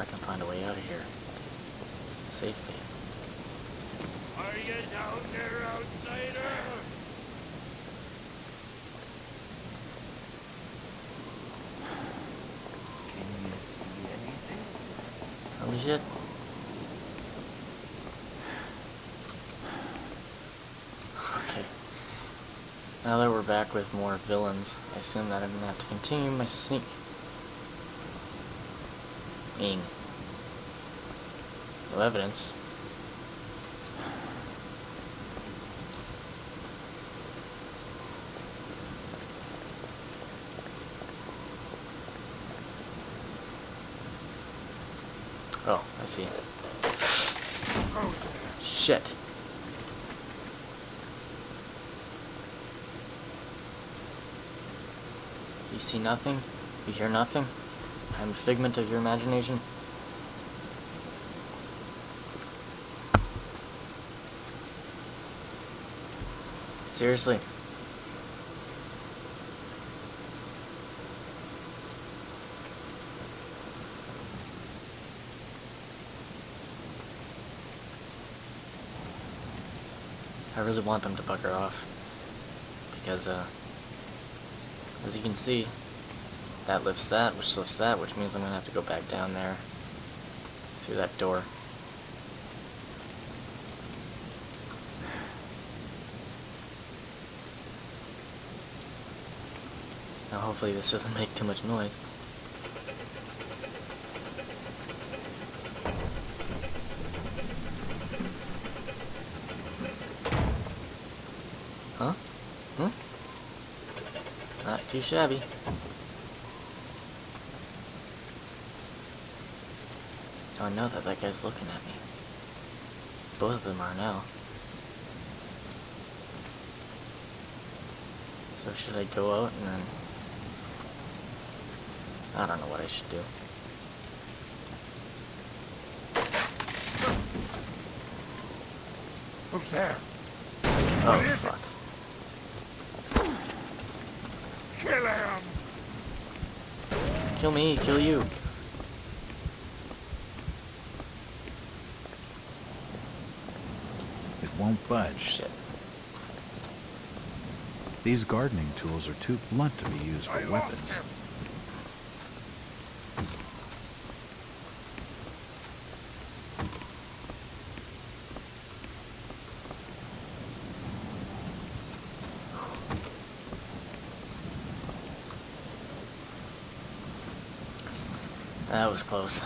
I can find a way out of here safely. Are you down there, outsider? Can you see anything? Holy shit. Okay. Now that we're back with more villains, I assume that I'm gonna have to continue my sneaking. No evidence. Oh, I see. Shit. You see nothing? You hear nothing? I'm a figment of your imagination? Seriously? I really want them to bugger off, because, as you can see, that lifts that, which lifts that, which means I'm gonna have to go back down there to that door. Now hopefully this doesn't make too much noise. Huh? Not too shabby. Oh, I know that guy's looking at me. Both of them are now. So should I go out and then... I don't know what I should do. Who's there? Oh, fuck. Kill him! Kill me, kill you. It won't budge. Shit. These gardening tools are too blunt to be used I for lost weapons. him. That was close.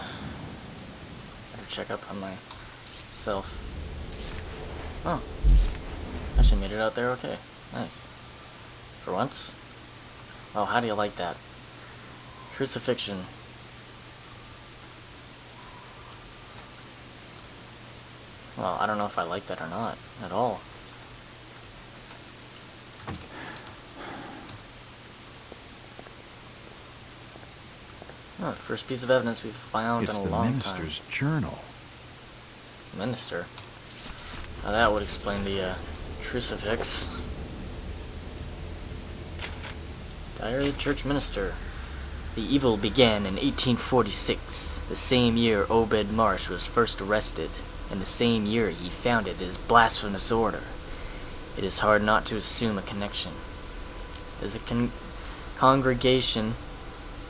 Better check up on myself. Oh. Actually made it out there okay. Nice. For once. Oh, how do you like that? Crucifixion. Well, I don't know if I like that or not. At all. Oh, the first piece of evidence we've found It's in a the long time. minister's journal. Minister? Now that would explain the crucifix. Diary of the Church Minister. The evil began in 1846, the same year Obed Marsh was first arrested, and the same year he founded his blasphemous order. It is hard not to assume a connection. As a congregation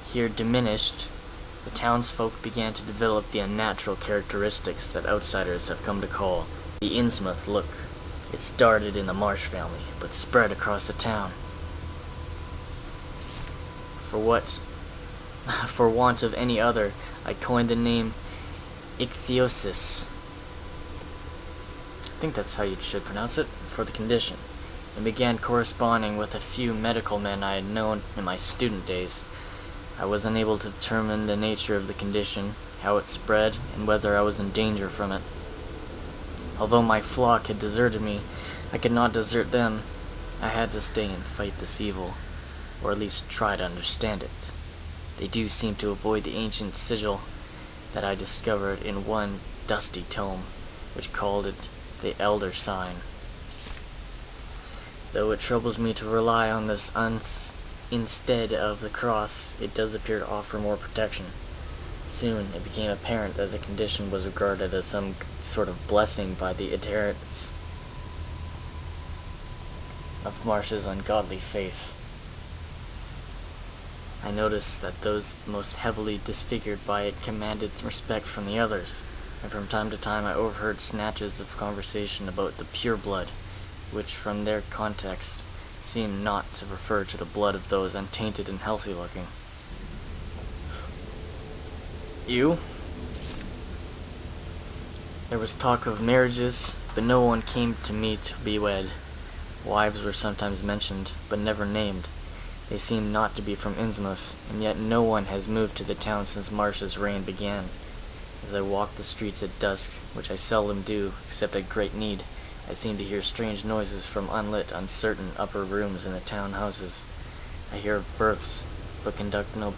here diminished, the townsfolk began to develop the unnatural characteristics that outsiders have come to call the Innsmouth look. It started in the Marsh family, but spread across the town. For want of any other, I coined the name ichthyosis. I think that's how you should pronounce it, for the condition, and began corresponding with a few medical men I had known in my student days. I was unable to determine the nature of the condition, how it spread, and whether I was in danger from it. Although my flock had deserted me, I could not desert them. I had to stay and fight this evil, or at least try to understand it. They do seem to avoid the ancient sigil that I discovered in one dusty tome, which called it the Elder Sign. Though it troubles me to rely on this instead of the cross, it does appear to offer more protection. Soon it became apparent that the condition was regarded as some sort of blessing by the adherents of Marsh's ungodly faith. I noticed that those most heavily disfigured by it commanded respect from the others, and from time to time I overheard snatches of conversation about the pure blood, which from their context seemed not to refer to the blood of those untainted and healthy looking. You? There was talk of marriages, but no one came to me to be wed. Wives were sometimes mentioned, but never named. They seemed not to be from Innsmouth, and yet no one has moved to the town since Marsh's reign began. As I walked the streets at dusk, which I seldom do, except at great need, I seemed to hear strange noises from unlit, uncertain upper rooms in the town houses. I hear of births, but conduct no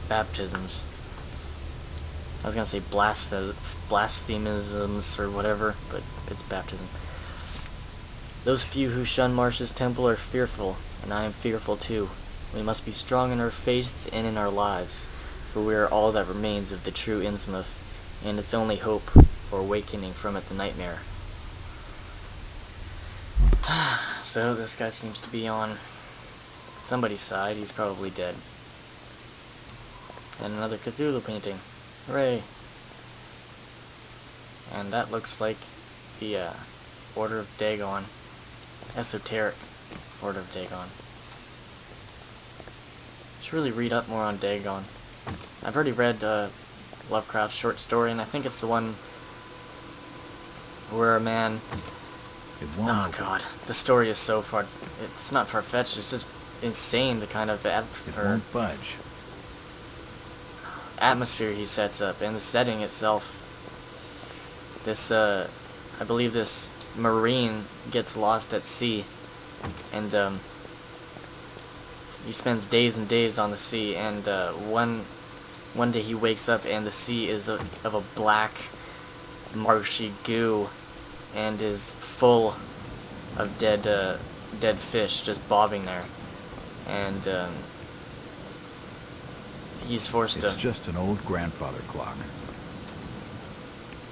baptisms. I was gonna say blasphemisms or whatever, but it's baptism. Those few who shun Marsh's temple are fearful, and I am fearful too. We must be strong in our faith and in our lives, for we are all that remains of the true Innsmouth, and its only hope for awakening from its nightmare. So this guy seems to be on somebody's side. He's probably dead. And another Cthulhu painting. Hooray! And that looks like the Order of Dagon. Esoteric Order of Dagon. Should really read up more on Dagon. I've already read Lovecraft's short story, and I think it's the one where a man... It won't Oh open. god, the story is so far... It's not far-fetched, it's just insane, the kind of It won't budge. atmosphere he sets up, and the setting itself. This, I believe this Marine gets lost at sea, and, he spends days and days on the sea, and, one day he wakes up and the sea is of a black, marshy goo, and is full of dead fish just bobbing there, and, he's forced It's to... just an old grandfather clock.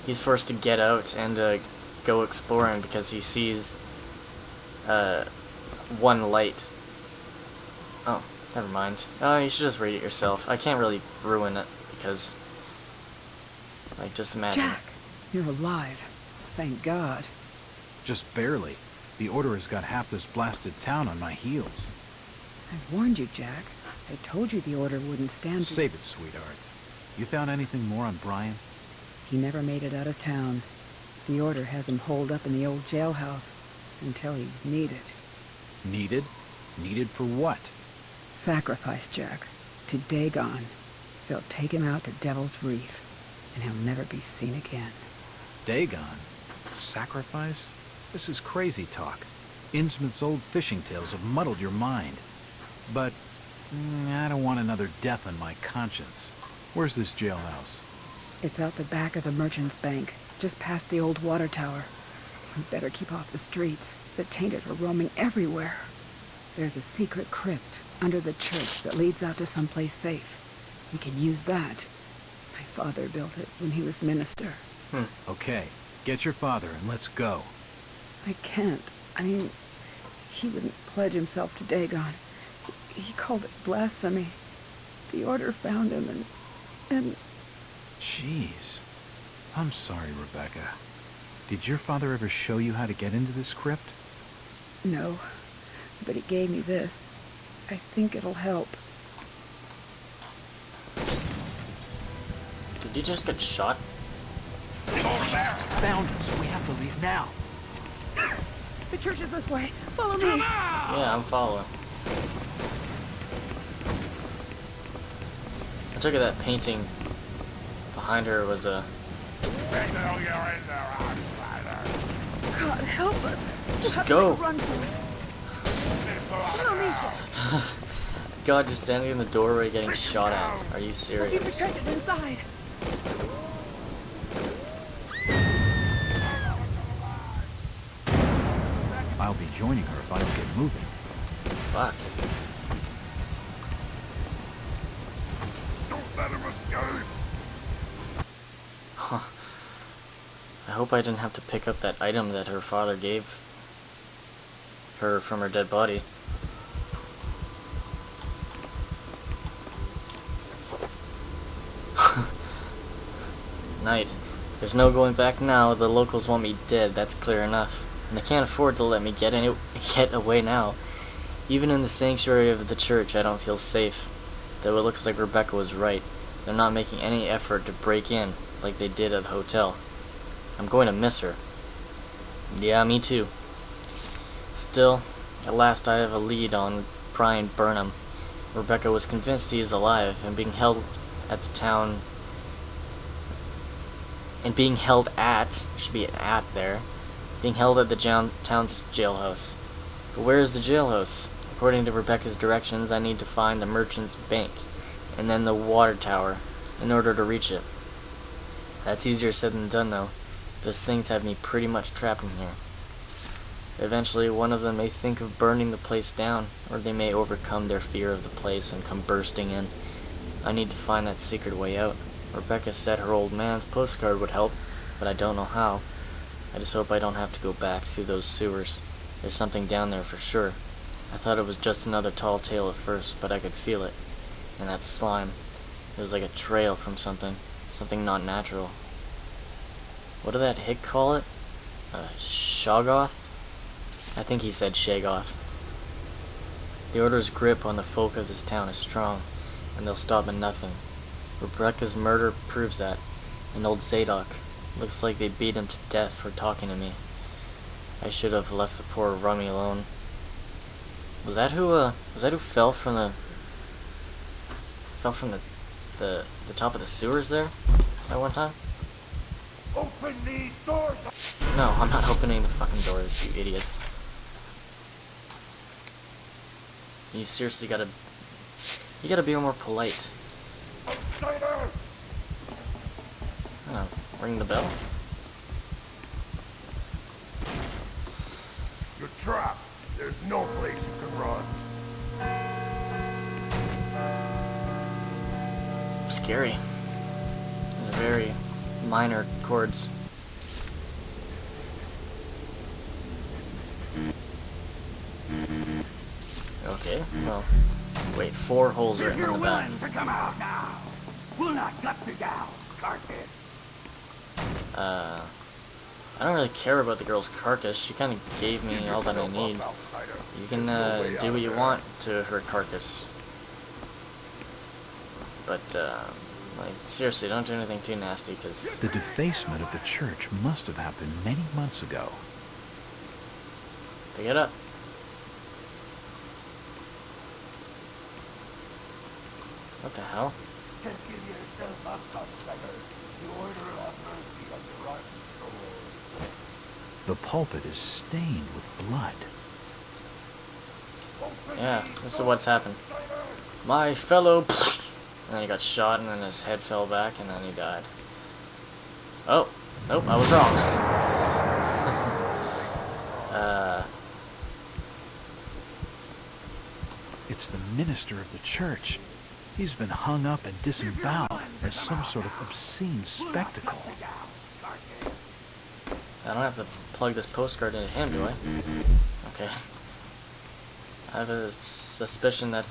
He's forced to get out and go exploring because he sees one light. Oh, never mind. Oh, you should just read it yourself. I can't really ruin it because, like, just imagine. Jack, you're alive. Thank God. Just barely. The Order has got half this blasted town on my heels. I warned you, Jack. I told you the Order wouldn't stand to... Save it, sweetheart. You found anything more on Brian? He never made it out of town. The Order has him holed up in the old jailhouse until he's needed. Needed? Needed for what? Sacrifice, Jack. To Dagon. They'll take him out to Devil's Reef, and he'll never be seen again. Dagon? Sacrifice? This is crazy talk. Innsmouth's old fishing tales have muddled your mind. But I don't want another death on my conscience. Where's this jailhouse? It's out the back of the Merchant's Bank, just past the old water tower. We better keep off the streets. The tainted are roaming everywhere. There's a secret crypt under the church that leads out to someplace safe. We can use that. My father built it when he was minister. Okay, get your father and let's go. I can't. I mean, he wouldn't pledge himself to Dagon. He called it blasphemy. The Order found him and... Jeez. I'm sorry, Rebecca. Did your father ever show you how to get into this crypt? No, but he gave me this. I think it'll help. Did you just get shot? Found him, so we have to leave now. The church is this way. Follow me. Yeah, I'm following. I took it that painting behind her was a... Wait till you're in there, outsider. God, help us. Just We'll have to go. make a run for it. Follow me, Jack. God, just standing in the doorway getting shot at. Are you We'll be serious? protected inside. I'll be joining her if I don't get moving. Fuck. Don't let him escape. hope I didn't have to pick up that item that her father gave her from her dead body. Night. There's no going back now. The locals want me dead, that's clear enough. And they can't afford to let me get away now. Even in the sanctuary of the church, I don't feel safe. Though it looks like Rebecca was right. They're not making any effort to break in, like they did at the hotel. I'm going to miss her. Yeah, me too. Still, at last I have a lead on Brian Burnham. Rebecca was convinced he is alive, and being held at the town... should be an at there, being held at the town's jailhouse. But where is the jailhouse? According to Rebecca's directions, I need to find the merchant's bank, and then the water tower, in order to reach it. That's easier said than done, though. Those things have me pretty much trapped in here. Eventually, one of them may think of burning the place down, or they may overcome their fear of the place and come bursting in. I need to find that secret way out. Rebecca said her old man's postcard would help, but I don't know how. I just hope I don't have to go back through those sewers. There's something down there for sure. I thought it was just another tall tale at first, but I could feel it. And that slime. It was like a trail from something. Something not natural. What did that hick call it? Shoggoth? I think he said Shagoth. The Order's grip on the folk of this town is strong, and they'll stop at nothing. Rebecca's murder proves that. And old Zadok. Looks like they beat him to death for talking to me. I should have left the poor rummy alone. Was that who fell from the top of the sewers there at one time? Open these doors! No, I'm not opening the fucking doors, you idiots. You seriously gotta be more polite. Outsider! Oh, ring the bell? You're trapped. There's no place you can run. Scary. These are very minor chords. Okay, well, wait, 4 holes written in the back. To come out now. We'll not gut you down, carcass. I don't really care about the girl's carcass. She kind of gave me all that I need. You can do what you want to her carcass. But, like, seriously, don't do anything too nasty, because... The defacement of the church must have happened many months ago. Pick it up. What the hell? Just give yourself up, outsider. The Order will have mercy on your rotten soul. The pulpit is stained with blood. Yeah, this is what's happened. My fellow... And then he got shot, and then his head fell back, and then he died. Oh! Nope, I was wrong. It's the minister of the church. He's been hung up and disemboweled as some sort of obscene spectacle. I don't have to plug this postcard into him, do I? Okay. I have a suspicion that,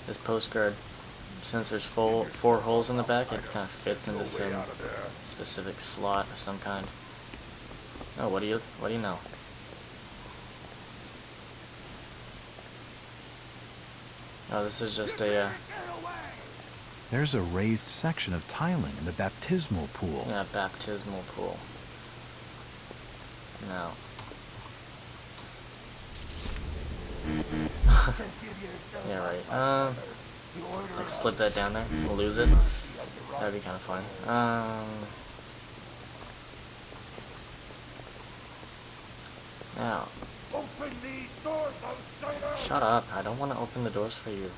this postcard, since there's 4 holes in the back, it kind of fits into some specific slot of some kind. Oh, what do you know? Oh, this is just a, There's a raised section of tiling in the baptismal pool. yeah, baptismal pool. No. Yeah, right. Like, slip that down there. We'll lose it. That'd be kind of fun. Now. Open these doors, outsider! Shut up. I don't want to open the doors for you.